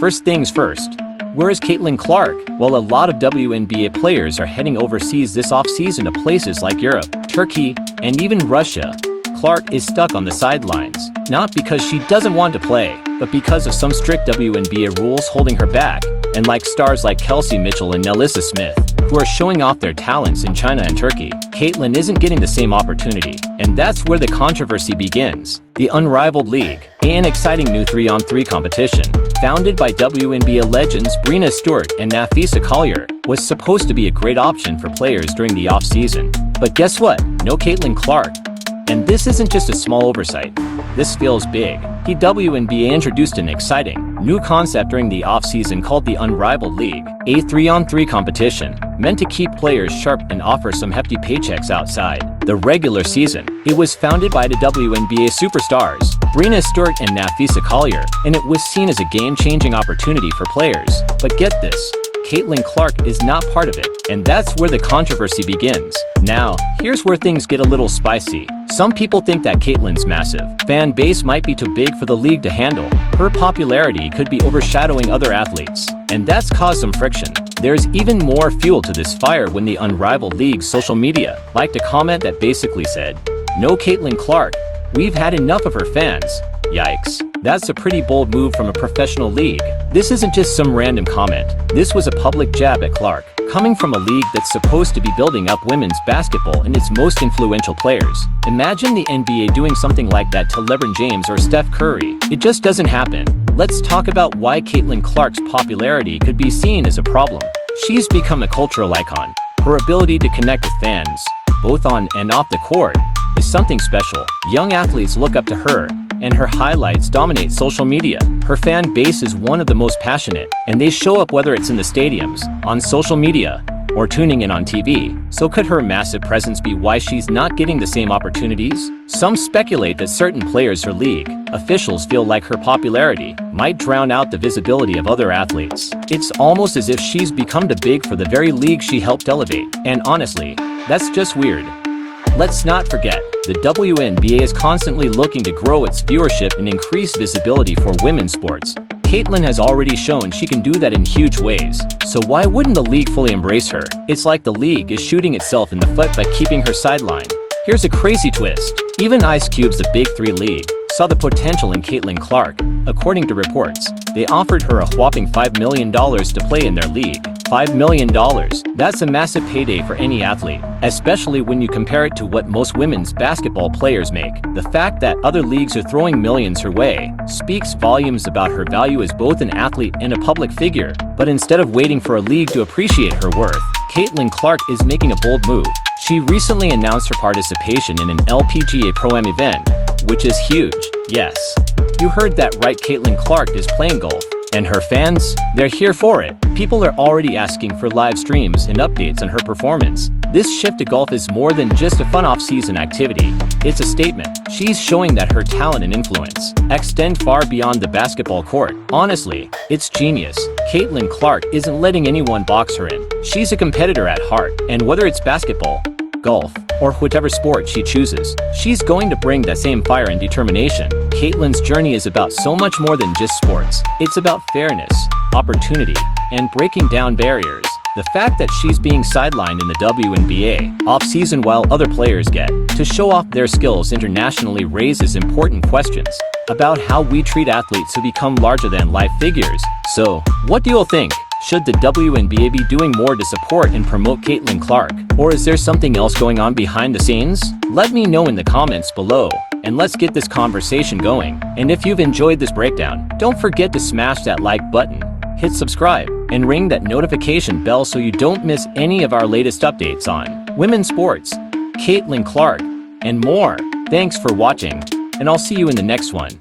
First things first. Where is Caitlin Clark? Well, a lot of WNBA players are heading overseas this offseason to places like Europe, Turkey, and even Russia. Clark is stuck on the sidelines, not because she doesn't want to play, but because of some strict WNBA rules holding her back, and like stars like Kelsey Mitchell and Nelissa Smith, who are showing off their talents in China and Turkey, Caitlin isn't getting the same opportunity, and that's where the controversy begins. The Unrivaled League, an exciting new 3-on-3 competition, founded by WNBA legends Breanna Stewart and Nelissa Collier, was supposed to be a great option for players during the off-season. But guess what? No Caitlin Clark. And this isn't just a small oversight. This feels big. The WNBA introduced an exciting, new concept during the off-season called the Unrivaled League, a 3-on-3 competition meant to keep players sharp and offer some hefty paychecks outside the regular season. It was founded by the WNBA superstars, Breanna Stewart and Nelissa Collier, and it was seen as a game-changing opportunity for players. But get this, Caitlin Clark is not part of it, and that's where the controversy begins. Now, here's where things get a little spicy. Some people think that Caitlin's massive fan base might be too big for the league to handle. Her popularity could be overshadowing other athletes, and that's caused some friction. There's even more fuel to this fire when the Unrivaled League's social media liked a comment that basically said, "No Caitlin Clark, we've had enough of her fans." Yikes. That's a pretty bold move from a professional league. This isn't just some random comment. This was a public jab at Clark, coming from a league that's supposed to be building up women's basketball and its most influential players. Imagine the NBA doing something like that to LeBron James or Steph Curry. It just doesn't happen. Let's talk about why Caitlin Clark's popularity could be seen as a problem. She's become a cultural icon. Her ability to connect with fans, both on and off the court, is something special. Young athletes look up to her, and her highlights dominate social media. Her fan base is one of the most passionate, and they show up whether it's in the stadiums, on social media, or tuning in on TV. So could her massive presence be why she's not getting the same opportunities? Some speculate that certain players her league officials feel like her popularity might drown out the visibility of other athletes. It's almost as if she's become too big for the very league she helped elevate, and honestly, that's just weird. Let's not forget, the WNBA is constantly looking to grow its viewership and increase visibility for women's sports. Caitlin has already shown she can do that in huge ways, so why wouldn't the league fully embrace her? It's like the league is shooting itself in the foot by keeping her sidelined. Here's a crazy twist. Even Ice Cube's The Big Three League saw the potential in Caitlin Clark. According to reports, they offered her a whopping $5 million to play in their league. $5 million. That's a massive payday for any athlete, especially when you compare it to what most women's basketball players make. The fact that other leagues are throwing millions her way speaks volumes about her value as both an athlete and a public figure. But instead of waiting for a league to appreciate her worth, Caitlin Clark is making a bold move. She recently announced her participation in an LPGA Pro-Am event, which is huge. Yes, you heard that right, Caitlin Clark is playing golf. And her fans? They're here for it. People are already asking for live streams and updates on her performance. This shift to golf is more than just a fun off-season activity. It's a statement. She's showing that her talent and influence extend far beyond the basketball court. Honestly, it's genius. Caitlin Clark isn't letting anyone box her in. She's a competitor at heart, and whether it's basketball, golf, or whatever sport she chooses, she's going to bring that same fire and determination. Caitlin's journey is about so much more than just sports. It's about fairness, opportunity, and breaking down barriers. The fact that she's being sidelined in the WNBA off-season while other players get to show off their skills internationally raises important questions about how we treat athletes who become larger-than-life figures. So, what do you all think? Should the WNBA be doing more to support and promote Caitlin Clark? Or is there something else going on behind the scenes? Let me know in the comments below, and let's get this conversation going. And if you've enjoyed this breakdown, don't forget to smash that like button, hit subscribe, and ring that notification bell so you don't miss any of our latest updates on women's sports, Caitlin Clark, and more. Thanks for watching, and I'll see you in the next one.